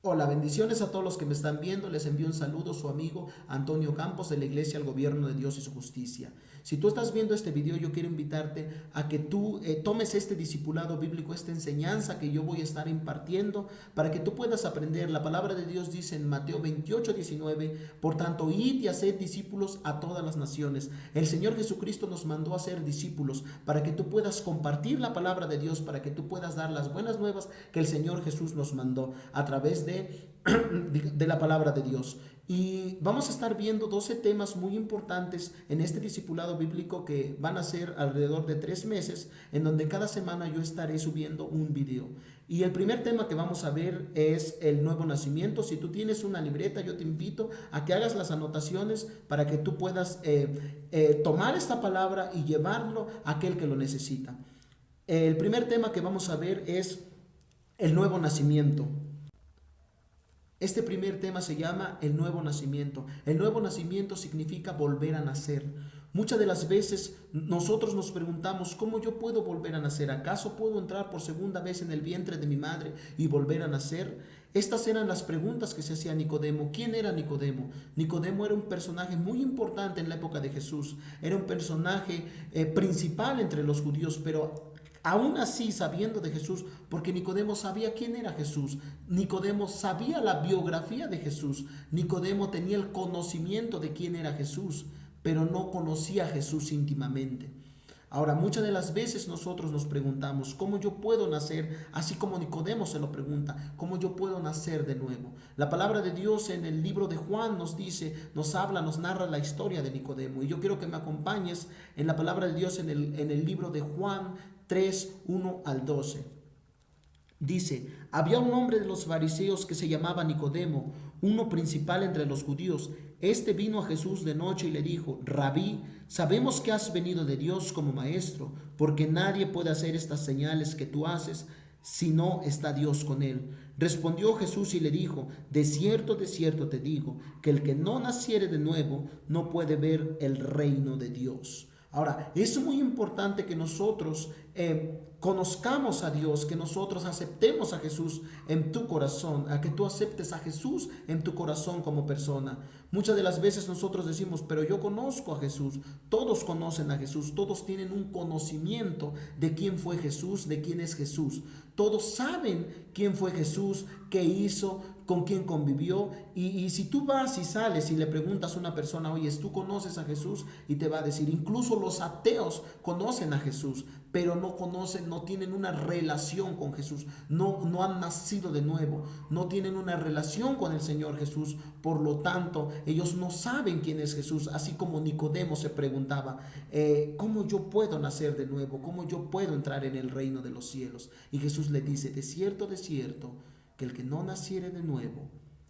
Hola, bendiciones a todos los que me están viendo. Les envío un saludo, su amigo Antonio Campos de la Iglesia al Gobierno de Dios y su Justicia. Si tú estás viendo este video, yo quiero invitarte a que tú tomes este discipulado bíblico, esta enseñanza que yo voy a estar impartiendo, para que tú puedas aprender. La palabra de Dios dice en Mateo 28:19, por tanto, id y haced discípulos a todas las naciones. El Señor Jesucristo nos mandó a ser discípulos para que tú puedas compartir la palabra de Dios, para que tú puedas dar las buenas nuevas que el Señor Jesús nos mandó a través de la palabra de Dios. Y vamos a estar viendo 12 temas muy importantes en este discipulado bíblico que van a ser alrededor de 3 meses, en donde cada semana yo estaré subiendo un video. Y el primer tema que vamos a ver es el nuevo nacimiento. Si tú tienes una libreta, yo te invito a que hagas las anotaciones para que tú puedas tomar esta palabra y llevarlo a aquel que lo necesita. El primer tema que vamos a ver es el nuevo nacimiento. Este primer tema se llama el nuevo nacimiento. El nuevo nacimiento significa volver a nacer. Muchas de las veces nosotros nos preguntamos, ¿cómo yo puedo volver a nacer? ¿Acaso puedo entrar por segunda vez en el vientre de mi madre y volver a nacer? Estas eran las preguntas que se hacía Nicodemo. ¿Quién era Nicodemo? Nicodemo era un personaje muy importante en la época de Jesús. Era un personaje principal entre los judíos, pero aún así, sabiendo de Jesús, porque Nicodemo sabía quién era Jesús, Nicodemo sabía la biografía de Jesús, Nicodemo tenía el conocimiento de quién era Jesús, pero no conocía a Jesús íntimamente. Ahora, muchas de las veces nosotros nos preguntamos, ¿cómo yo puedo nacer? Así como Nicodemo se lo pregunta, ¿cómo yo puedo nacer de nuevo? La palabra de Dios en el libro de Juan nos dice, nos habla, nos narra la historia de Nicodemo. Y yo quiero que me acompañes en la palabra de Dios en el libro de Juan 3, 1 al 12. Dice, había un hombre de los fariseos que se llamaba Nicodemo, uno principal entre los judíos. Este vino a Jesús de noche y le dijo, Rabí, sabemos que has venido de Dios como maestro, porque nadie puede hacer estas señales que tú haces si no está Dios con él. Respondió Jesús y le dijo, de cierto te digo, que el que no naciere de nuevo no puede ver el reino de Dios. Ahora, es muy importante que nosotros conozcamos a Dios, que nosotros aceptemos a Jesús en tu corazón, a que tú aceptes a Jesús en tu corazón como persona. Muchas de las veces nosotros decimos, pero yo conozco a Jesús, todos conocen a Jesús, todos tienen un conocimiento de quién fue Jesús, de quién es Jesús. Todos saben quién fue Jesús, qué hizo, con quién convivió. Y si tú vas y sales y le preguntas a una persona, oye, ¿tú conoces a Jesús? Y te va a decir, incluso los ateos conocen a Jesús, pero no conocen, no tienen una relación con Jesús, no han nacido de nuevo, no tienen una relación con el Señor Jesús. Por lo tanto, ellos no saben quién es Jesús, así como Nicodemo se preguntaba, ¿cómo yo puedo nacer de nuevo? ¿Cómo yo puedo entrar en el reino de los cielos? Y Jesús le dice, de cierto, que el que no naciere de nuevo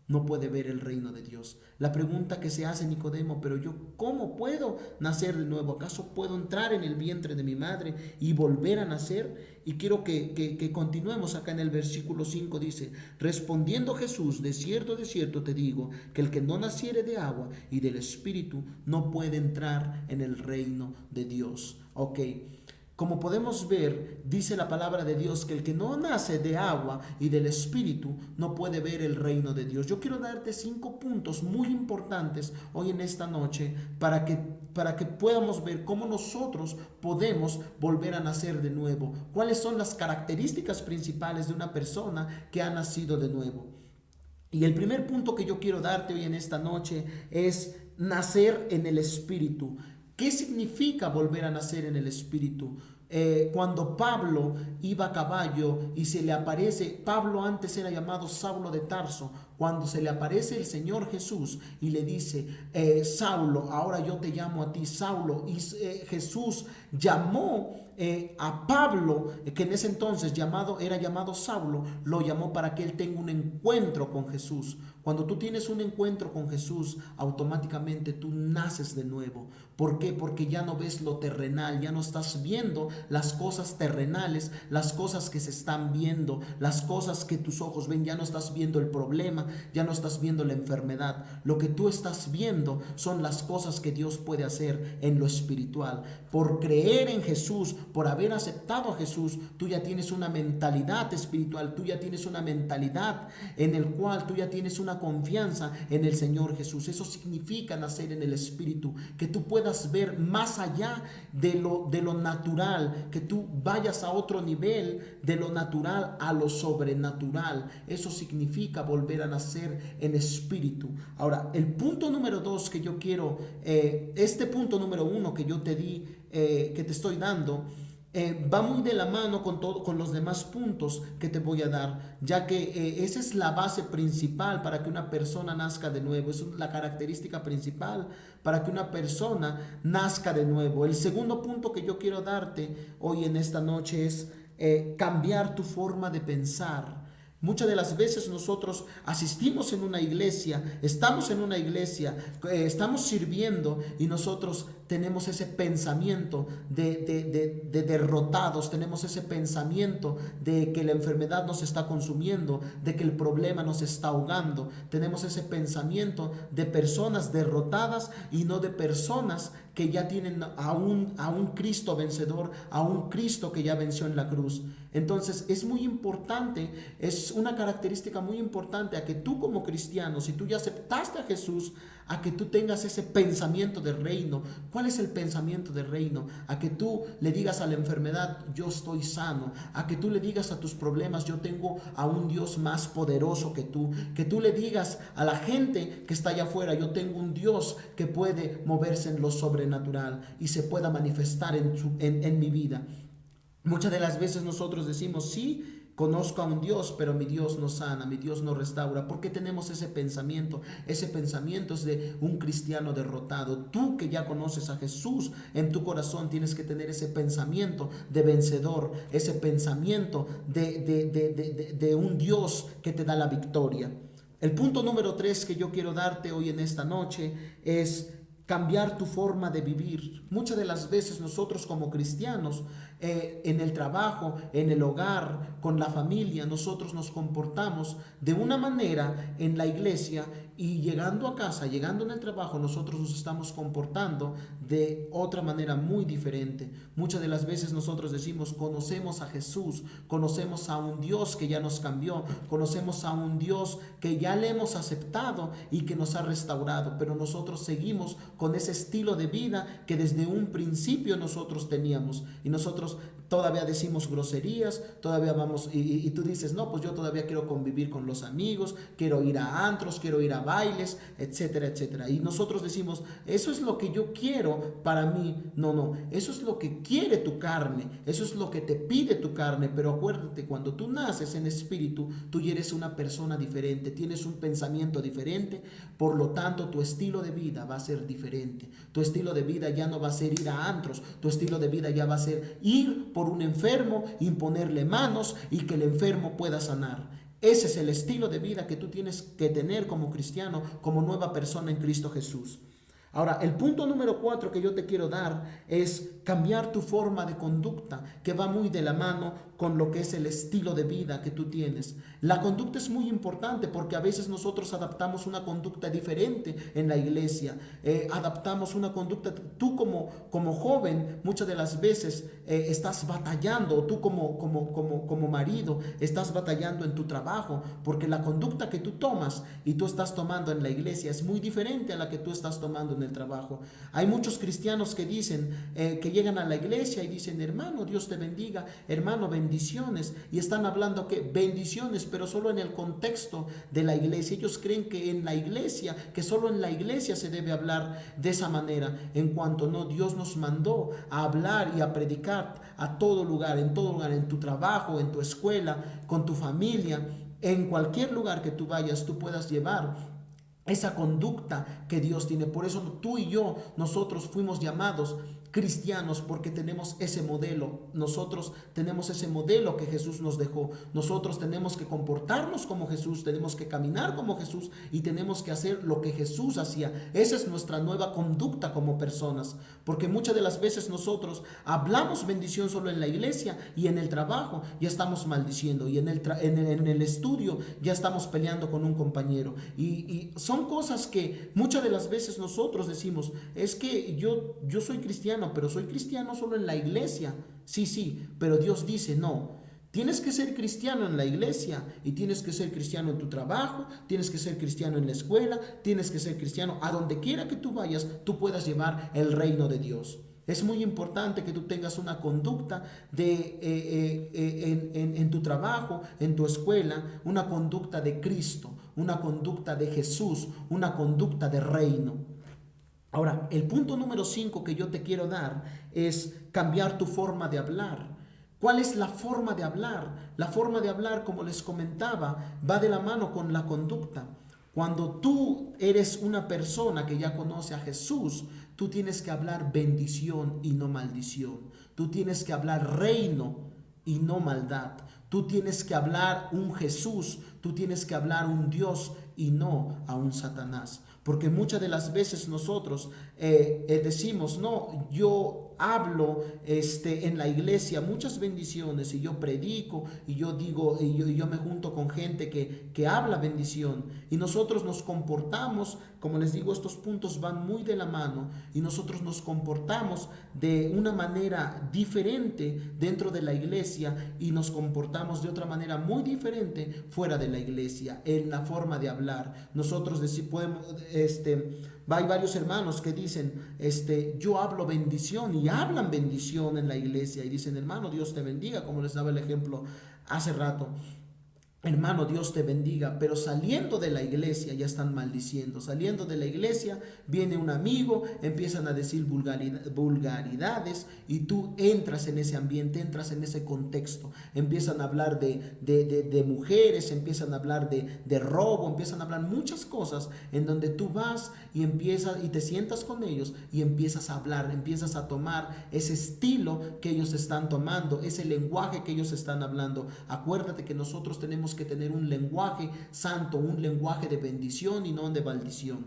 no puede ver el reino de Dios. La pregunta que se hace Nicodemo, pero yo, ¿cómo puedo nacer de nuevo? ¿Acaso puedo entrar en el vientre de mi madre y volver a nacer? Y quiero que continuemos acá en el versículo 5, dice, respondiendo Jesús, de cierto te digo, que el que no naciere de agua y del Espíritu no puede entrar en el reino de Dios. Ok. Como podemos ver, dice la palabra de Dios que el que no nace de agua y del Espíritu no puede ver el reino de Dios. Yo quiero darte 5 puntos muy importantes hoy en esta noche para que podamos ver cómo nosotros podemos volver a nacer de nuevo. ¿Cuáles son las características principales de una persona que ha nacido de nuevo? Y el primer punto que yo quiero darte hoy en esta noche es nacer en el Espíritu. ¿Qué significa volver a nacer en el Espíritu? Cuando Pablo iba a caballo y se le aparece, Pablo antes era llamado Saulo de Tarso, cuando se le aparece el Señor Jesús y le dice, Saulo, ahora yo te llamo a ti Saulo, y Jesús llamó a Pablo, que en ese entonces era llamado Saulo, lo llamó para que él tenga un encuentro con Jesús. Cuando tú tienes un encuentro con Jesús, automáticamente tú naces de nuevo. ¿Por qué? Porque ya no ves lo terrenal, ya no estás viendo las cosas terrenales, las cosas que se están viendo, las cosas que tus ojos ven. Ya no estás viendo el problema, ya no estás viendo la enfermedad. Lo que tú estás viendo son las cosas que Dios puede hacer en lo espiritual. Por creer en Jesús, por haber aceptado a Jesús, tú ya tienes una mentalidad espiritual, tú ya tienes una mentalidad en el cual tú ya tienes una confianza en el Señor Jesús. Eso significa nacer en el Espíritu, que tú puedas ver más allá de lo natural, que tú vayas a otro nivel de lo natural a lo sobrenatural. Eso significa volver a nacer en espíritu. Ahora, el punto número 2 que yo quiero, este punto número 1 que yo te di, que te estoy dando, va muy de la mano con los demás puntos que te voy a dar, ya que esa es la base principal para que una persona nazca de nuevo. Es la característica principal para que una persona nazca de nuevo. El segundo punto que yo quiero darte hoy en esta noche es cambiar tu forma de pensar. Muchas de las veces nosotros asistimos en una iglesia, estamos en una iglesia, estamos sirviendo y nosotros tenemos ese pensamiento de derrotados, tenemos ese pensamiento de que la enfermedad nos está consumiendo, de que el problema nos está ahogando. Tenemos ese pensamiento de personas derrotadas y no de personas que ya tienen a un Cristo vencedor, a un Cristo que ya venció en la cruz. Entonces es muy importante, es una característica muy importante a que tú como cristiano, si tú ya aceptaste a Jesús, a que tú tengas ese pensamiento de reino. ¿Cuál es el pensamiento de reino? A que tú le digas a la enfermedad, yo estoy sano. A que tú le digas a tus problemas, yo tengo a un Dios más poderoso que tú. Que tú le digas a la gente que está allá afuera, yo tengo un Dios que puede moverse en lo sobrenatural y se pueda manifestar en mi vida. Muchas de las veces nosotros decimos, sí, conozco a un Dios, pero mi Dios no sana, mi Dios no restaura. ¿Por qué tenemos ese pensamiento? Ese pensamiento es de un cristiano derrotado. Tú que ya conoces a Jesús en tu corazón, tienes que tener ese pensamiento de vencedor, ese pensamiento de un Dios que te da la victoria. El punto número 3 que yo quiero darte hoy en esta noche es cambiar tu forma de vivir. Muchas de las veces nosotros como cristianos, en el trabajo, en el hogar, con la familia, nosotros nos comportamos de una manera en la iglesia y llegando a casa, llegando en el trabajo, nosotros nos estamos comportando de otra manera muy diferente. Muchas de las veces nosotros decimos, conocemos a Jesús, conocemos a un Dios que ya nos cambió, conocemos a un Dios que ya le hemos aceptado y que nos ha restaurado, pero nosotros seguimos con ese estilo de vida que desde un principio nosotros teníamos y nosotros todavía decimos groserías, todavía vamos y tú dices, no, pues yo todavía quiero convivir con los amigos, quiero ir a antros, quiero ir a bailes, etcétera, etcétera. Y nosotros decimos, eso es lo que yo quiero para mí. No, eso es lo que quiere tu carne, eso es lo que te pide tu carne, pero acuérdate, cuando tú naces en espíritu, tú ya eres una persona diferente, tienes un pensamiento diferente, por lo tanto tu estilo de vida va a ser diferente. Tu estilo de vida ya no va a ser ir a antros, tu estilo de vida ya va a ser ir por un enfermo, imponerle manos y que el enfermo pueda sanar. Ese es el estilo de vida que tú tienes que tener como cristiano, como nueva persona en Cristo Jesús. Ahora, el punto número 4 que yo te quiero dar es cambiar tu forma de conducta, que va muy de la mano con lo que es el estilo de vida que tú tienes. La conducta es muy importante porque a veces nosotros adaptamos una conducta diferente en la iglesia. Adaptamos una conducta, tú como joven muchas de las veces estás batallando, tú como marido estás batallando en tu trabajo porque la conducta que tú tomas y tú estás tomando en la iglesia es muy diferente a la que tú estás tomando en el trabajo. Hay muchos cristianos que dicen, que llegan a la iglesia y dicen, hermano, Dios te bendiga, hermano, bendiciones, y están hablando que bendiciones, pero solo en el contexto de la iglesia. Ellos creen que en la iglesia, que solo en la iglesia se debe hablar de esa manera, en cuanto no, Dios nos mandó a hablar y a predicar a todo lugar, en tu trabajo, en tu escuela, con tu familia, en cualquier lugar que tú vayas, tú puedas llevar esa conducta que Dios tiene. Por eso tú y yo, nosotros fuimos llamados cristianos porque tenemos ese modelo. Nosotros tenemos ese modelo que Jesús nos dejó. Nosotros tenemos que comportarnos como Jesús, tenemos que caminar como Jesús y tenemos que hacer lo que Jesús hacía. Esa es nuestra nueva conducta como personas, porque muchas de las veces nosotros hablamos bendición solo en la iglesia y en el trabajo ya estamos maldiciendo y en el estudio ya estamos peleando con un compañero y son cosas que muchas de las veces nosotros decimos, es que yo soy cristiano, pero soy cristiano solo en la iglesia. Sí, pero Dios dice no. Tienes que ser cristiano en la iglesia y tienes que ser cristiano en tu trabajo, tienes que ser cristiano en la escuela, tienes que ser cristiano a donde quiera que tú vayas, tú puedas llevar el reino de Dios. Es muy importante que tú tengas una conducta en tu trabajo, en tu escuela, una conducta de Cristo, una conducta de Jesús, una conducta de reino. Ahora, el punto número 5 que yo te quiero dar es cambiar tu forma de hablar. ¿Cuál es la forma de hablar? La forma de hablar, como les comentaba, va de la mano con la conducta. Cuando tú eres una persona que ya conoce a Jesús, tú tienes que hablar bendición y no maldición. Tú tienes que hablar reino y no maldad. Tú tienes que hablar un Jesús, tú tienes que hablar un Dios y no a un Satanás. Porque muchas de las veces nosotros decimos, no, yo hablo en la iglesia muchas bendiciones y yo predico y yo digo y yo me junto con gente que habla bendición y nosotros nos comportamos, como les digo, estos puntos van muy de la mano y nosotros nos comportamos de una manera diferente dentro de la iglesia y nos comportamos de otra manera muy diferente fuera de la iglesia en la forma de hablar. Nosotros podemos hay varios hermanos que dicen, yo hablo bendición y hablan bendición en la iglesia y dicen, hermano, Dios te bendiga, como les daba el ejemplo hace rato. Hermano, Dios te bendiga, pero saliendo de la iglesia ya están maldiciendo. Saliendo de la iglesia viene un amigo, empiezan a decir vulgaridades y tú entras en ese ambiente, entras en ese contexto. Empiezan a hablar de mujeres, empiezan a hablar de robo, empiezan a hablar muchas cosas en donde tú vas y te sientas con ellos y empiezas a hablar, empiezas a tomar ese estilo que ellos están tomando, ese lenguaje que ellos están hablando. Acuérdate que nosotros tenemos que tener un lenguaje santo, un lenguaje de bendición y no de maldición.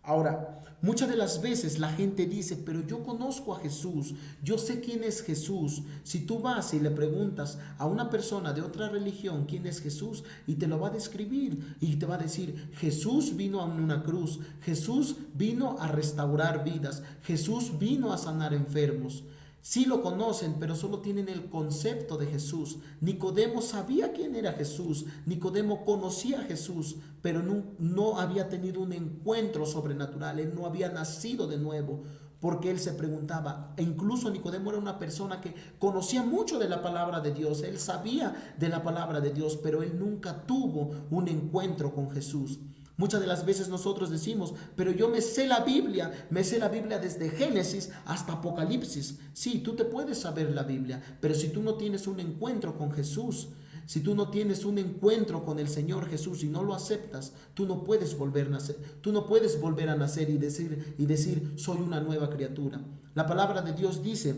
Ahora, muchas de las veces la gente dice, pero yo conozco a Jesús, yo sé quién es Jesús. Si tú vas y le preguntas a una persona de otra religión quién es Jesús y te lo va a describir y te va a decir, Jesús vino a una cruz, Jesús vino a restaurar vidas, Jesús vino a sanar enfermos. Sí lo conocen, pero solo tienen el concepto de Jesús. Nicodemo sabía quién era Jesús. Nicodemo conocía a Jesús, pero no había tenido un encuentro sobrenatural. Él no había nacido de nuevo, porque él se preguntaba. E incluso Nicodemo era una persona que conocía mucho de la palabra de Dios. Él sabía de la palabra de Dios, pero él nunca tuvo un encuentro con Jesús. Muchas de las veces nosotros decimos, pero yo me sé la Biblia desde Génesis hasta Apocalipsis. Sí, tú te puedes saber la Biblia, pero si tú no tienes un encuentro con Jesús, si tú no tienes un encuentro con el Señor Jesús y no lo aceptas, tú no puedes volver a nacer. Tú no puedes volver a nacer y decir soy una nueva criatura. La palabra de Dios dice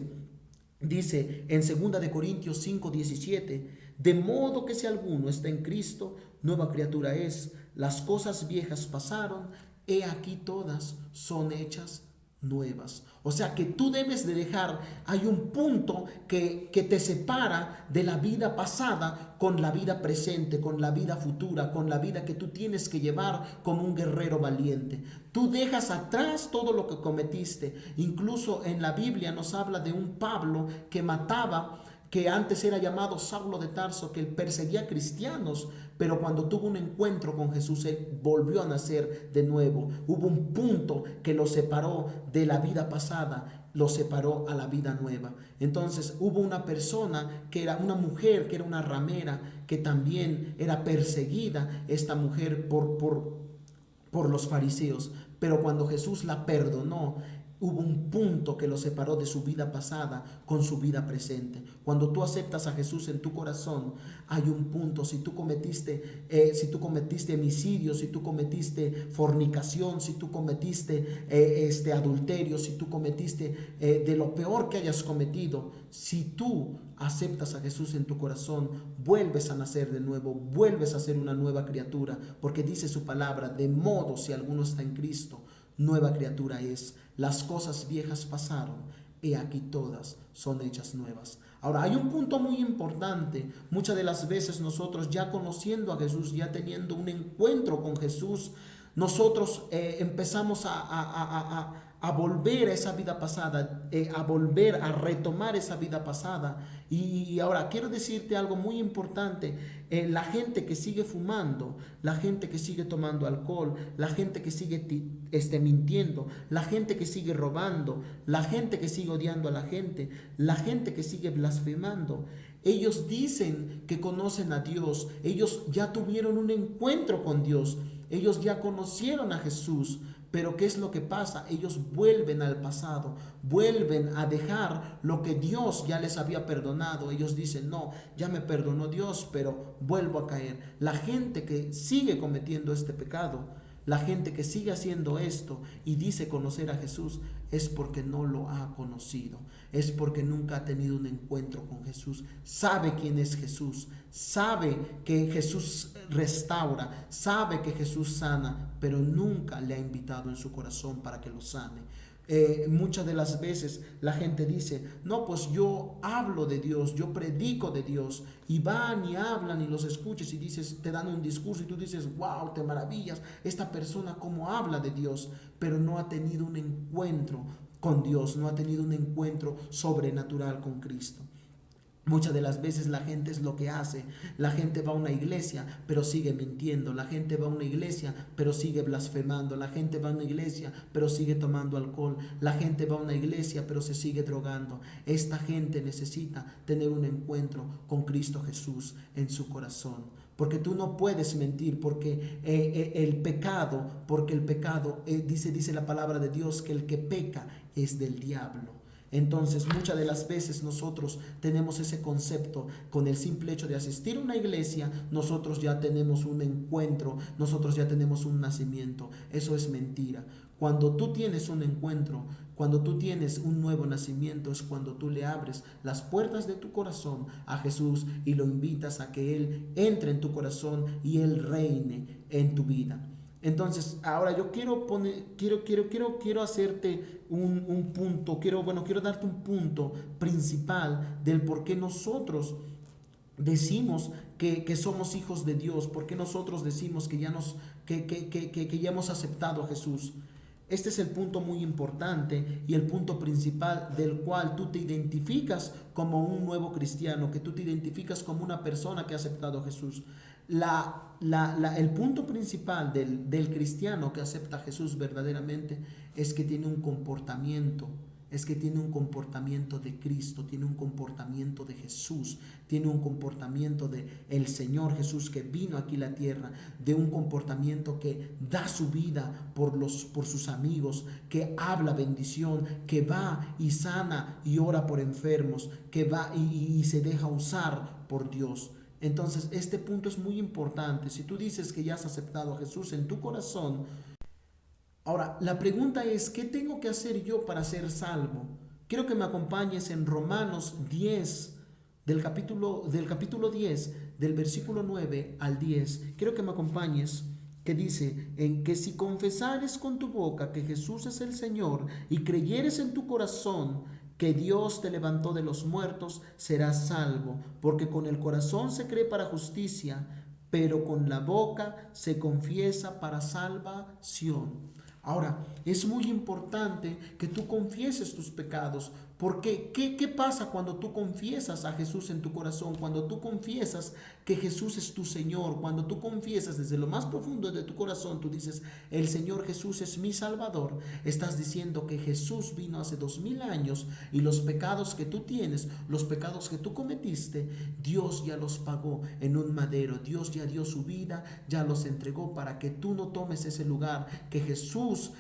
en 2 de Corintios 5:17, de modo que si alguno está en Cristo, nueva criatura es. Las cosas viejas pasaron, he aquí todas son hechas nuevas. O sea que tú debes de dejar, hay un punto que te separa de la vida pasada con la vida presente, con la vida futura, con la vida que tú tienes que llevar como un guerrero valiente. Tú dejas atrás todo lo que cometiste. Incluso en la Biblia nos habla de un Pablo que mataba, que antes era llamado Saulo de Tarso, que él perseguía cristianos, pero cuando tuvo un encuentro con Jesús, él volvió a nacer de nuevo. Hubo un punto que lo separó de la vida pasada, lo separó a la vida nueva. Entonces hubo una persona que era una mujer, que era una ramera, que también era perseguida, esta mujer por los fariseos, pero cuando Jesús la perdonó, hubo un punto que lo separó de su vida pasada con su vida presente. Cuando tú aceptas a Jesús en tu corazón, hay un punto. Si tú cometiste homicidio, si tú cometiste fornicación, si tú cometiste adulterio, si tú cometiste de lo peor que hayas cometido, si tú aceptas a Jesús en tu corazón, vuelves a nacer de nuevo, vuelves a ser una nueva criatura, porque dice su palabra: de modo, si alguno está en Cristo, nueva criatura es. Las cosas viejas pasaron, y aquí todas son hechas nuevas. Ahora, hay un punto muy importante. Muchas de las veces nosotros, ya conociendo a Jesús, ya teniendo un encuentro con Jesús, nosotros empezamos a volver a esa vida pasada, a volver a retomar esa vida pasada. Y ahora quiero decirte algo muy importante. La gente que sigue fumando, la gente que sigue tomando alcohol, la gente que sigue mintiendo, la gente que sigue robando, la gente que sigue odiando a la gente que sigue blasfemando, ellos dicen que conocen a Dios, ellos ya tuvieron un encuentro con Dios, ellos ya conocieron a Jesús. Pero ¿qué es lo que pasa? Ellos vuelven al pasado, vuelven a dejar lo que Dios ya les había perdonado. Ellos dicen: no, ya me perdonó Dios, pero vuelvo a caer. La gente que sigue cometiendo este pecado, la gente que sigue haciendo esto y dice conocer a Jesús, es porque no lo ha conocido, es porque nunca ha tenido un encuentro con Jesús. Sabe quién es Jesús, sabe que Jesús restaura, sabe que Jesús sana, pero nunca le ha invitado en su corazón para que lo sane. Muchas de las veces la gente dice: no, pues yo hablo de Dios, yo predico de Dios, y van y hablan y los escuchas y dices, te dan un discurso y tú dices: wow, te maravillas, esta persona cómo habla de Dios, pero no ha tenido un encuentro con Dios, no ha tenido un encuentro sobrenatural con Cristo. Muchas de las veces la gente es lo que hace. La gente va a una iglesia pero sigue mintiendo. La gente va a una iglesia pero sigue blasfemando. La gente va a una iglesia pero sigue tomando alcohol. La gente va a una iglesia pero se sigue drogando. Esta gente necesita tener un encuentro con Cristo Jesús en su corazón. Porque tú no puedes mentir, porque el pecado, dice la palabra de Dios, que el que peca es del diablo. Entonces, muchas de las veces nosotros tenemos ese concepto: con el simple hecho de asistir a una iglesia, nosotros ya tenemos un encuentro, nosotros ya tenemos un nacimiento. Eso es mentira. Cuando tú tienes un encuentro, cuando tú tienes un nuevo nacimiento, es cuando tú le abres las puertas de tu corazón a Jesús y lo invitas a que Él entre en tu corazón y Él reine en tu vida. Entonces, ahora yo quiero hacerte un punto, quiero darte un punto principal del por qué nosotros decimos que somos hijos de Dios, por qué nosotros decimos que ya hemos aceptado a Jesús. Este es el punto muy importante y el punto principal del cual tú te identificas como un nuevo cristiano, que tú te identificas como una persona que ha aceptado a Jesús. El punto principal del cristiano que acepta a Jesús verdaderamente es que tiene un comportamiento. Es que tiene un comportamiento de Cristo, tiene un comportamiento de Jesús, tiene un comportamiento de el Señor Jesús que vino aquí a la tierra, de un comportamiento que da su vida por sus amigos, que habla bendición, que va y sana y ora por enfermos, que va y se deja usar por Dios. Entonces, este punto es muy importante. Si tú dices que ya has aceptado a Jesús en tu corazón, ahora, la pregunta es: ¿qué tengo que hacer yo para ser salvo? Quiero que me acompañes en Romanos 10, del capítulo 10, del versículo 9 al 10. Quiero que me acompañes, que dice: en que si confesares con tu boca que Jesús es el Señor y creyeres en tu corazón que Dios te levantó de los muertos, serás salvo, porque con el corazón se cree para justicia, pero con la boca se confiesa para salvación. Ahora, es muy importante que tú confieses tus pecados, porque ¿qué pasa cuando tú confiesas a Jesús en tu corazón? Cuando tú confiesas que Jesús es tu Señor, cuando tú confiesas desde lo más profundo de tu corazón, tú dices: el Señor Jesús es mi Salvador. Estás diciendo que Jesús vino hace 2000 años y los pecados que tú tienes, los pecados que tú cometiste, Dios ya los pagó en un madero. Dios ya dio su vida, ya los entregó para que tú no tomes ese lugar que Jesús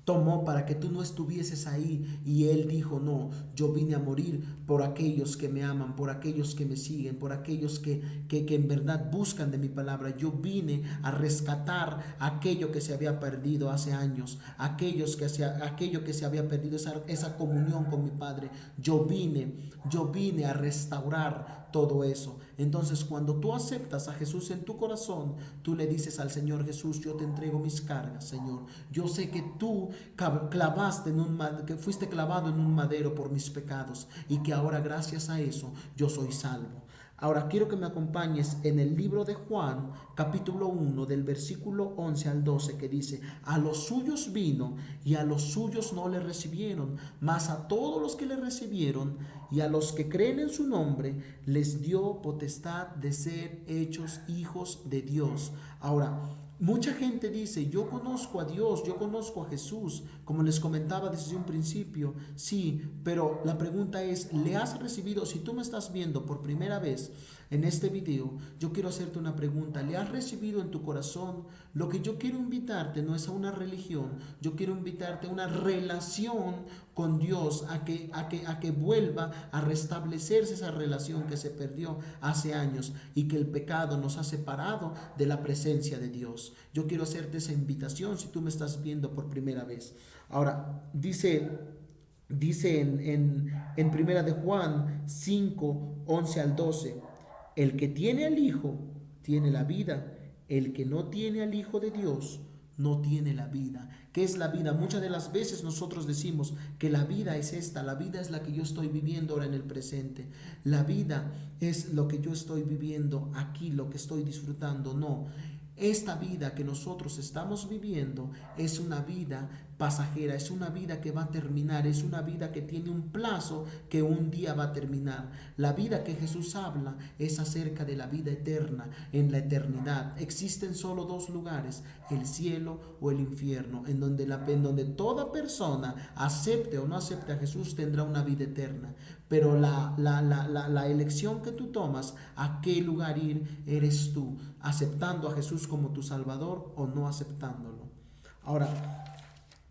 tomó para que tú no estuvieses ahí, y Él dijo: no, yo vine a morir por aquellos que me aman, por aquellos que me siguen, por aquellos que en verdad buscan de mi palabra. Yo vine a rescatar aquello que se había perdido hace años, aquello que se había perdido, esa comunión con mi Padre. Yo vine a restaurar todo eso. Entonces, cuando tú aceptas a Jesús en tu corazón, tú le dices al Señor: Jesús, yo te entrego mis cargas, Señor. Yo sé que tú que fuiste clavado en un madero por mis pecados, y que ahora, gracias a eso, yo soy salvo. Ahora quiero que me acompañes en el libro de Juan, capítulo 1, del versículo 11 al 12, que dice: a los suyos vino, y a los suyos no le recibieron, mas a todos los que le recibieron y a los que creen en su nombre, les dio potestad de ser hechos hijos de Dios. Ahora, mucha gente dice: yo conozco a Dios, yo conozco a Jesús, como les comentaba desde un principio. Sí, pero la pregunta es: ¿le has recibido? Si tú me estás viendo por primera vez en este video, yo quiero hacerte una pregunta: ¿le has recibido en tu corazón? Lo que yo quiero invitarte no es a una religión, yo quiero invitarte a una relación con Dios, a que vuelva a restablecerse esa relación que se perdió hace años y que el pecado nos ha separado de la presencia de Dios. Yo quiero hacerte esa invitación si tú me estás viendo por primera vez. Ahora, dice en primera de Juan 5, 11 al 12: el que tiene al Hijo tiene la vida, el que no tiene al Hijo de Dios no tiene la vida. ¿Qué es la vida? Muchas de las veces nosotros decimos que la vida es esta, la vida es la que yo estoy viviendo ahora en el presente, la vida es lo que yo estoy viviendo aquí, lo que estoy disfrutando. No, esta vida que nosotros estamos viviendo es una vida pasajera, es una vida que va a terminar, es una vida que tiene un plazo que un día va a terminar. La vida que Jesús habla es acerca de la vida eterna, en la eternidad. Existen solo dos lugares: el cielo o el infierno, en donde toda persona, acepte o no acepte a Jesús, tendrá una vida eterna. Pero la elección que tú tomas, a qué lugar ir, eres tú, aceptando a Jesús como tu Salvador o no aceptándolo. Ahora,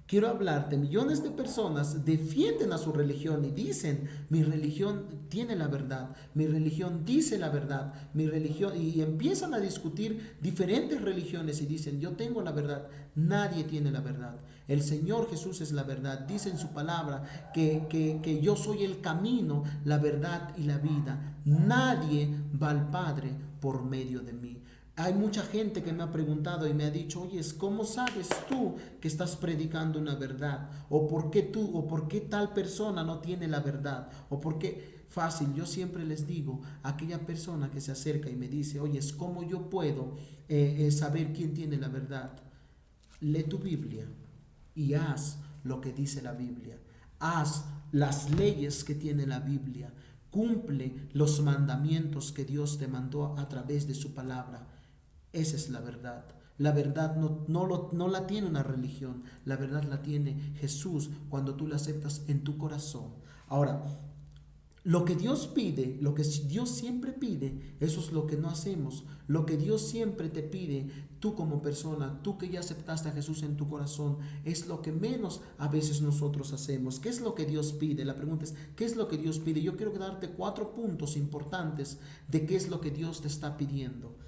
quiero hablarte: millones de personas defienden a su religión y dicen: mi religión tiene la verdad, mi religión dice la verdad, mi religión, y empiezan a discutir diferentes religiones y dicen: yo tengo la verdad. Nadie tiene la verdad. El Señor Jesús es la verdad. Dice en su palabra que yo soy el camino, la verdad y la vida. Nadie va al Padre por medio de mí. Hay mucha gente que me ha preguntado y me ha dicho: oye, ¿cómo sabes tú que estás predicando una verdad? ¿O por qué tal persona no tiene la verdad? ¿O por qué? Fácil, yo siempre les digo a aquella persona que se acerca y me dice: oye, ¿cómo yo puedo saber quién tiene la verdad? Lee tu Biblia y haz lo que dice la Biblia. Haz las leyes que tiene la Biblia. Cumple los mandamientos que Dios te mandó a través de su palabra. Esa es la verdad. La verdad no la tiene una religión. La verdad la tiene Jesús cuando tú la aceptas en tu corazón. Ahora, lo que Dios pide, lo que Dios siempre pide, eso es lo que no hacemos. Lo que Dios siempre te pide, tú como persona, tú que ya aceptaste a Jesús en tu corazón, es lo que menos a veces nosotros hacemos. ¿Qué es lo que Dios pide? La pregunta es: ¿qué es lo que Dios pide? Yo quiero darte 4 puntos importantes de qué es lo que Dios te está pidiendo.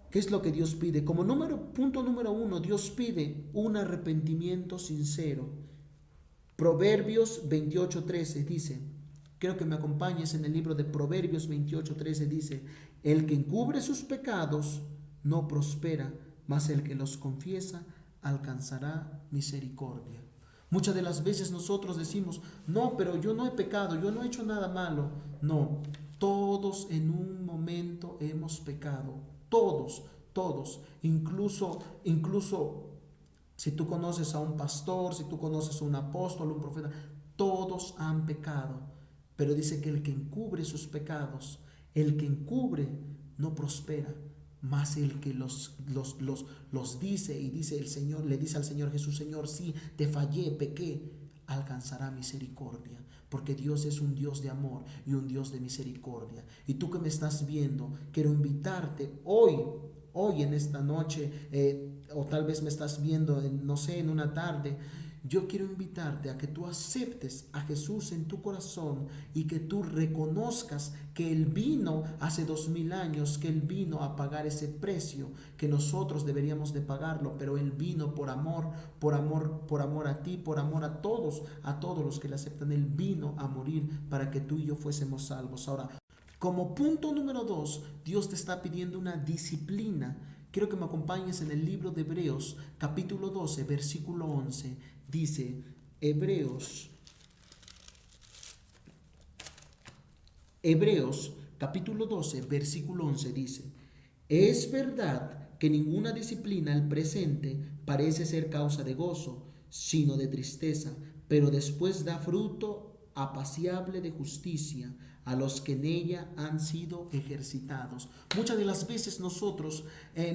¿Qué es lo que Dios pide? Punto número 1, Dios pide un arrepentimiento sincero. Proverbios 28:13 dice, quiero que me acompañes en el libro de Proverbios 28:13, dice: el que encubre sus pecados no prospera, mas el que los confiesa alcanzará misericordia. Muchas de las veces nosotros decimos: no, pero yo no he pecado, yo no he hecho nada malo. No, todos en un momento hemos pecado, todos, incluso si tú conoces a un pastor, si tú conoces a un apóstol, un profeta, todos han pecado. Pero dice que el que encubre sus pecados, el que encubre no prospera, mas el que los dice, y dice el Señor, le dice al Señor Jesús: Señor, sí, te fallé, pequé, alcanzará misericordia. Porque Dios es un Dios de amor y un Dios de misericordia. Y tú que me estás viendo, quiero invitarte hoy en esta noche, o tal vez me estás viendo, no sé, en una tarde. yo quiero invitarte a que tú aceptes a Jesús en tu corazón y que tú reconozcas que Él vino hace 2000 años, que Él vino a pagar ese precio que nosotros deberíamos de pagarlo, pero Él vino por amor, por amor a ti, por amor a todos los que le aceptan. Él vino a morir para que tú y yo fuésemos salvos. Ahora, como punto número 2, Dios te está pidiendo una disciplina. Quiero que me acompañes en el libro de Hebreos, capítulo 12, versículo 11. Dice, Hebreos, capítulo 12, versículo 11 dice, es verdad que ninguna disciplina al presente parece ser causa de gozo, sino de tristeza, pero después da fruto apacible de justicia a los que en ella han sido ejercitados. Muchas de las veces nosotros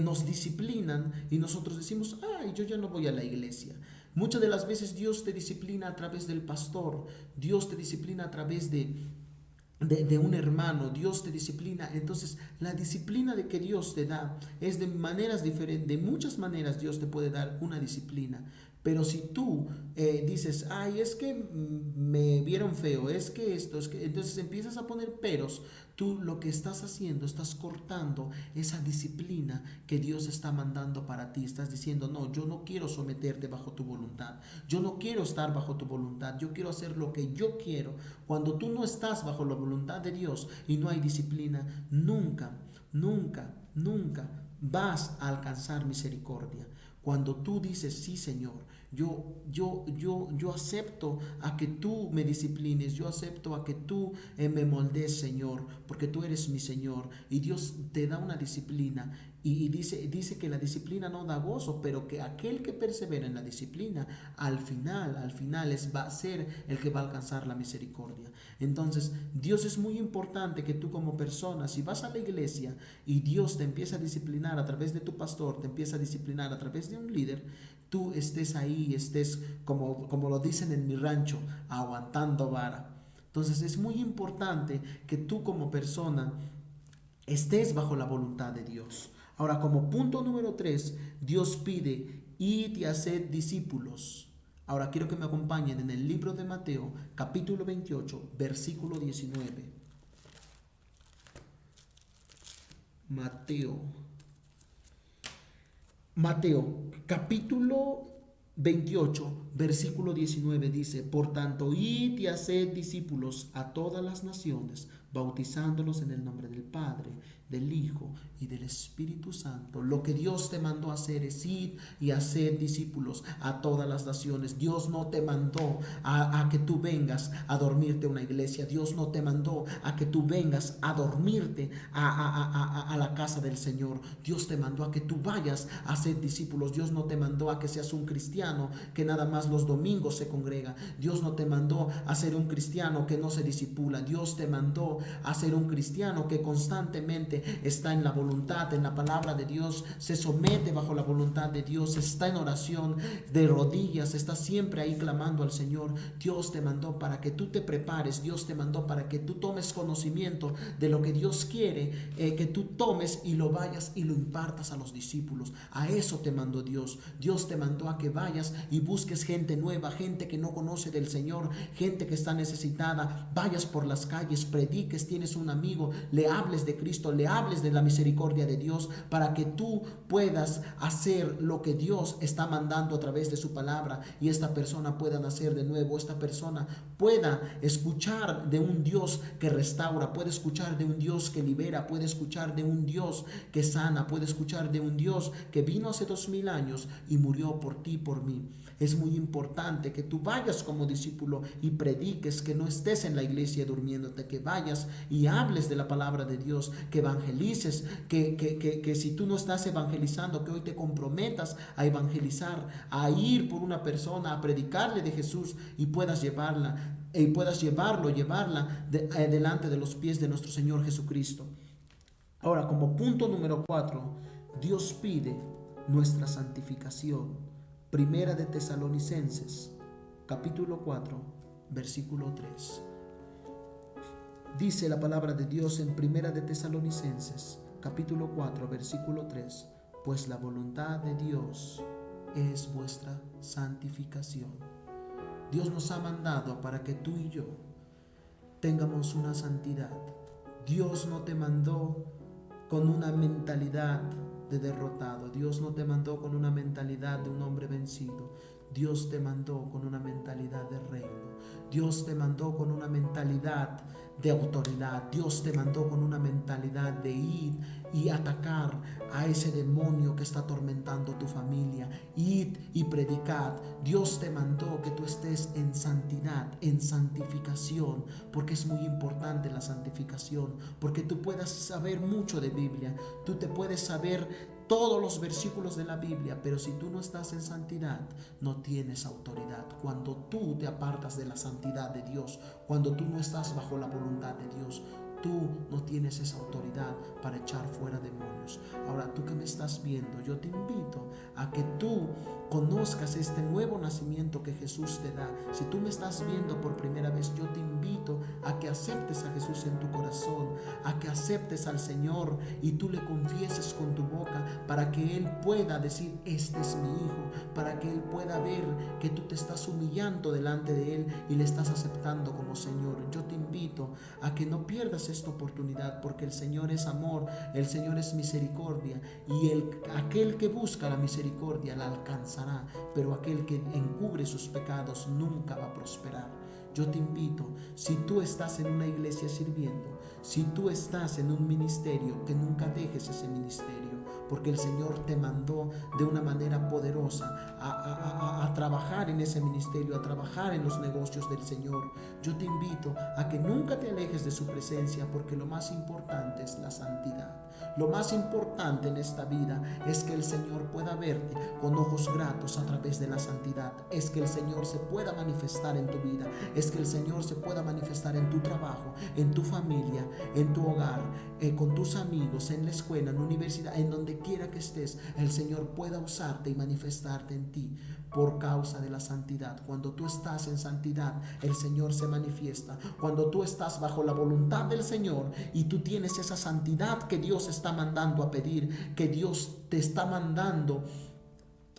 nos disciplinan y nosotros decimos, ay, yo ya no voy a la iglesia. Muchas de las veces Dios te disciplina a través del pastor, Dios te disciplina a través de un hermano, Dios te disciplina. Entonces la disciplina de que Dios te da es de maneras diferentes, de muchas maneras Dios te puede dar una disciplina. Pero si tú dices, ay, es que me vieron feo, es que esto, es que... entonces empiezas a poner peros, tú lo que estás haciendo, estás cortando esa disciplina que Dios está mandando para ti. Estás diciendo, no, yo no quiero someterte bajo tu voluntad, yo no quiero estar bajo tu voluntad, yo quiero hacer lo que yo quiero. Cuando tú no estás bajo la voluntad de Dios y no hay disciplina, nunca vas a alcanzar misericordia. Cuando tú dices, sí, Señor, yo acepto a que tú me disciplines, yo acepto a que tú me moldees, Señor, porque tú eres mi Señor. Y Dios te da una disciplina y dice que la disciplina no da gozo, pero que aquel que persevera en la disciplina, al final va a ser el que va a alcanzar la misericordia. Entonces, Dios es muy importante que tú como persona, si vas a la iglesia y Dios te empieza a disciplinar a través de tu pastor, te empieza a disciplinar a través de un líder, tú estés ahí, estés como lo dicen en mi rancho, aguantando vara. Entonces es muy importante que tú como persona estés bajo la voluntad de Dios. Ahora, como punto número 3, Dios pide, id y haced discípulos. Ahora quiero que me acompañen en el libro de Mateo, capítulo 28, versículo 19. Mateo, capítulo 28, versículo 19 dice, por tanto, id y haced discípulos a todas las naciones, bautizándolos en el nombre del Padre, del Hijo y del Espíritu Santo. Lo que Dios te mandó a hacer es ir y hacer discípulos a todas las naciones. Dios no te mandó a que tú vengas a dormirte a una iglesia. Dios no te mandó a que tú vengas a dormirte a la casa del Señor. Dios te mandó a que tú vayas a hacer discípulos. Dios no te mandó a que seas un cristiano que nada más los domingos se congrega. Dios no te mandó a ser un cristiano que no se discipula. Dios te mandó a ser un cristiano que constantemente está en la voluntad, en la palabra de Dios, se somete bajo la voluntad de Dios, está en oración de rodillas, está siempre ahí clamando al Señor. Dios te mandó para que tú te prepares, Dios te mandó para que tú tomes conocimiento de lo que Dios quiere, que tú tomes y lo vayas y lo impartas a los discípulos. A eso te mandó Dios. Dios te mandó a que vayas y busques gente nueva, gente que no conoce del Señor, gente que está necesitada, vayas por las calles, prediques, tienes un amigo, le hables de Cristo, le hables de la misericordia de Dios, para que tú puedas hacer lo que Dios está mandando a través de su palabra, y esta persona pueda nacer de nuevo, esta persona pueda escuchar de un Dios que restaura, puede escuchar de un Dios que libera, puede escuchar de un Dios que sana, puede escuchar de un Dios que vino hace 2000 años y murió por ti y por mí. Es muy importante que tú vayas como discípulo y prediques, que no estés en la iglesia durmiéndote, que vayas y hables de la palabra de Dios, que evangelices, que si tú no estás evangelizando, que hoy te comprometas a evangelizar, a ir por una persona, a predicarle de Jesús y puedas llevarla, y puedas llevarla delante de los pies de nuestro Señor Jesucristo. Ahora, como punto número 4, Dios pide nuestra santificación. Primera de Tesalonicenses, capítulo 4, versículo 3. Dice la palabra de Dios en Primera de Tesalonicenses, capítulo 4, versículo 3, pues la voluntad de Dios es vuestra santificación. Dios nos ha mandado para que tú y yo tengamos una santidad. Dios no te mandó con una mentalidad de derrotado. Dios no te mandó con una mentalidad de un hombre vencido. Dios te mandó con una mentalidad de reino. Dios te mandó con una mentalidad de autoridad. Dios te mandó con una mentalidad de ir y atacar a ese demonio que está atormentando tu familia. Id y predicad. Dios te mandó que tú estés en santidad, en santificación, porque es muy importante la santificación, porque tú puedas saber mucho de Biblia, tú te puedes saber todos los versículos de la Biblia, pero si tú no estás en santidad, no tienes autoridad. Cuando tú te apartas de la santidad de Dios, cuando tú no estás bajo la voluntad de Dios, tú no tienes esa autoridad para echar fuera demonios. Ahora, tú que me estás viendo, yo te invito a que tú conozcas este nuevo nacimiento que Jesús te da. Si tú me estás viendo por primera vez, yo te invito a que aceptes a Jesús en tu corazón, a que aceptes al Señor y tú le confieses con tu boca para que Él pueda decir: este es mi hijo, para que Él pueda ver que tú te estás humillando delante de Él y le estás aceptando como Señor. Yo te invito a que no pierdas esta oportunidad, porque el Señor es amor, el Señor es misericordia, y aquel que busca la misericordia la alcanzará, pero aquel que encubre sus pecados nunca va a prosperar. Yo te invito, si tú estás en una iglesia sirviendo, si tú estás en un ministerio, que nunca dejes ese ministerio, porque el Señor te mandó de una manera poderosa a trabajar en ese ministerio, a trabajar en los negocios del Señor. Yo te invito a que nunca te alejes de su presencia, porque lo más importante es la santidad. Lo más importante en esta vida es que el Señor pueda verte con ojos gratos a través de la santidad. Es que el Señor se pueda manifestar en tu vida. Es que el Señor se pueda manifestar en tu trabajo, en tu familia, en tu hogar, con tus amigos, en la escuela, en la universidad, en donde quiera que estés. El Señor pueda usarte y manifestarte en ti por causa de la santidad. Cuando tú estás en santidad, el Señor se manifiesta. Cuando tú estás bajo la voluntad del Señor y tú tienes esa santidad que Dios está mandando a pedir, que Dios te está mandando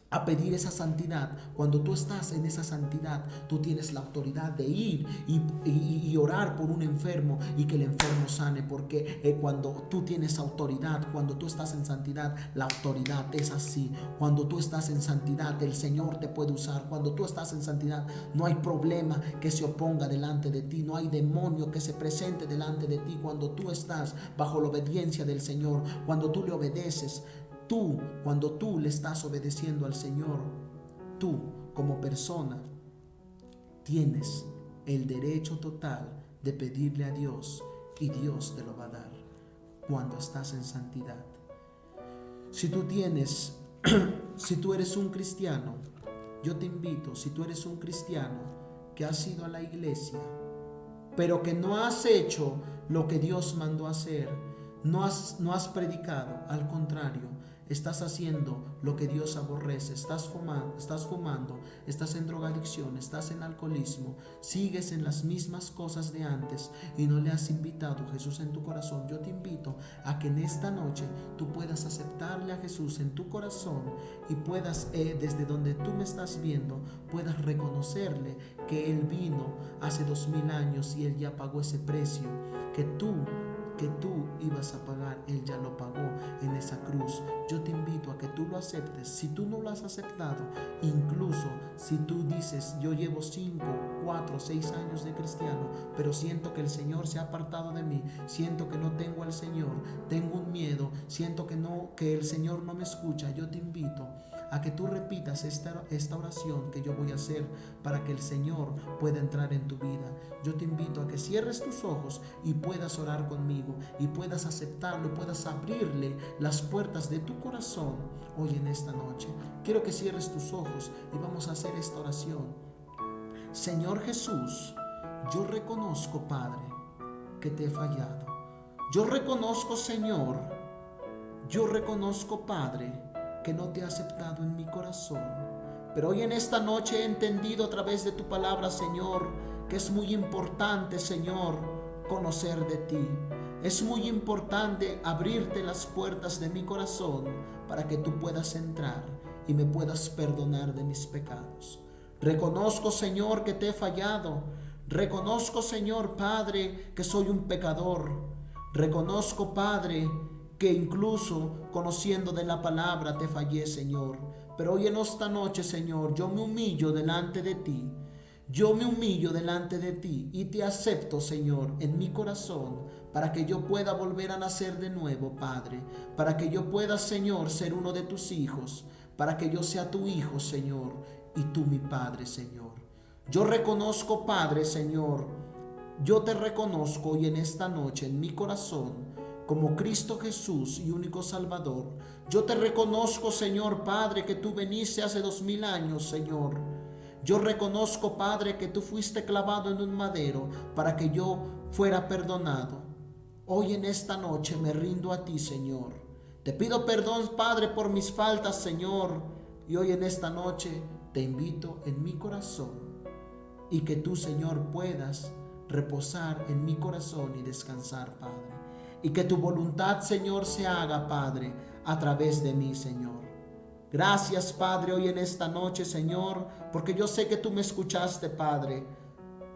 a pedir esa santidad. Cuando tú estás en esa santidad, tú tienes la autoridad de ir y orar por un enfermo y que el enfermo sane, porque cuando tú tienes autoridad, cuando tú estás en santidad, la autoridad es así. Cuando tú estás en santidad, el Señor te puede usar. Cuando tú estás en santidad, no hay problema que se oponga delante de ti, no hay demonio que se presente delante de ti. Cuando tú estás bajo la obediencia del Señor, cuando tú le obedeces, cuando tú le estás obedeciendo al Señor, tú como persona tienes el derecho total de pedirle a Dios, y Dios te lo va a dar cuando estás en santidad. Si tú eres un cristiano, yo te invito, si tú eres un cristiano que has ido a la iglesia, pero que no has hecho lo que Dios mandó hacer, no has predicado, al contrario, estás haciendo lo que Dios aborrece, estás fumando, estás en drogadicción, estás en alcoholismo, sigues en las mismas cosas de antes y no le has invitado a Jesús en tu corazón. Yo te invito a que en esta noche tú puedas aceptarle a Jesús en tu corazón y puedas, desde donde tú me estás viendo, puedas reconocerle que Él vino hace 2000 años y Él ya pagó ese precio que tú ibas a pagar. Él ya lo pagó en esa cruz. Yo te invito a que tú lo aceptes. Si tú no lo has aceptado, incluso si tú dices: yo llevo 5, 4, 6 años de cristiano, pero siento que el Señor se ha apartado de mí, siento que no tengo al Señor, tengo un miedo, siento que el Señor no me escucha, yo te invito a que tú repitas esta oración que yo voy a hacer para que el Señor pueda entrar en tu vida. Yo te invito a que cierres tus ojos y puedas orar conmigo y puedas aceptarlo, puedas abrirle las puertas de tu corazón hoy en esta noche. Quiero que cierres tus ojos y vamos a hacer esta oración. Señor Jesús, yo reconozco, Padre, que te he fallado. Yo reconozco, Señor, Padre, que no te he aceptado en mi corazón. Pero hoy en esta noche he entendido a través de tu palabra, Señor, que es muy importante, Señor, conocer de ti. Es muy importante abrirte las puertas de mi corazón para que tú puedas entrar y me puedas perdonar de mis pecados. Reconozco, Señor, que te he fallado. Reconozco, Señor Padre, que soy un pecador. Reconozco, Padre, que incluso conociendo de la palabra te fallé, Señor. Pero hoy en esta noche, Señor, yo me humillo delante de ti. Yo me humillo delante de ti y te acepto, Señor, en mi corazón, para que yo pueda volver a nacer de nuevo, Padre. Para que yo pueda, Señor, ser uno de tus hijos. Para que yo sea tu hijo, Señor, y tú mi Padre, Señor. Yo reconozco, Padre, Señor, yo te reconozco hoy en esta noche en mi corazón como Cristo Jesús y único Salvador. Yo te reconozco, Señor Padre, que tú veniste hace 2000 años, Señor. Yo reconozco, Padre, que tú fuiste clavado en un madero para que yo fuera perdonado. Hoy en esta noche me rindo a ti, Señor. Te pido perdón, Padre, por mis faltas, Señor. Y hoy en esta noche te invito en mi corazón y que tú, Señor, puedas reposar en mi corazón y descansar, Padre. Y que tu voluntad, Señor, se haga, Padre, a través de mí, Señor. Gracias, Padre, hoy en esta noche, Señor, porque yo sé que tú me escuchaste, Padre.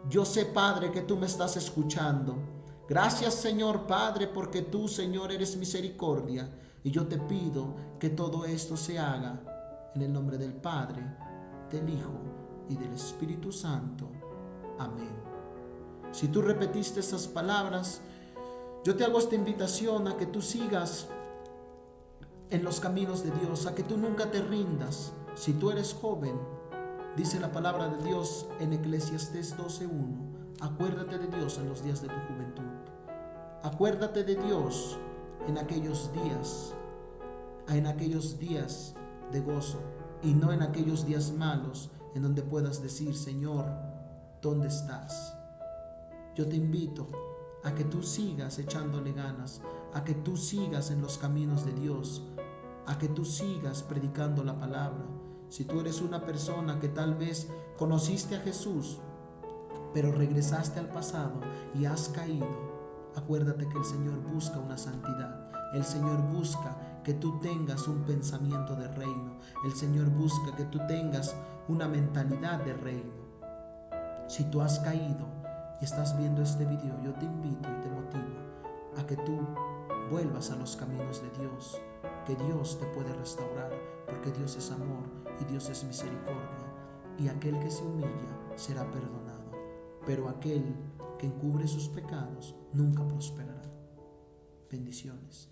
Yo sé, Padre, que tú me estás escuchando. Gracias, Señor, Padre, porque tú, Señor, eres misericordia. Y yo te pido que todo esto se haga en el nombre del Padre, del Hijo y del Espíritu Santo. Amén. Si tú repetiste esas palabras, yo te hago esta invitación a que tú sigas en los caminos de Dios, a que tú nunca te rindas. Si tú eres joven, dice la palabra de Dios en Eclesiastés 12:1, acuérdate de Dios en los días de tu juventud. Acuérdate de Dios en aquellos días de gozo y no en aquellos días malos en donde puedas decir, Señor, ¿dónde estás? Yo te invito a que tú sigas echándole ganas, a que tú sigas en los caminos de Dios, a que tú sigas predicando la palabra. Si tú eres una persona que tal vez conociste a Jesús, pero regresaste al pasado y has caído, acuérdate que el Señor busca una santidad. El Señor busca que tú tengas un pensamiento de reino. El Señor busca que tú tengas una mentalidad de reino. Si tú has caído y estás viendo este video, yo te invito y te motivo a que tú vuelvas a los caminos de Dios, que Dios te puede restaurar, porque Dios es amor y Dios es misericordia, y aquel que se humilla será perdonado, pero aquel que encubre sus pecados nunca prosperará. Bendiciones.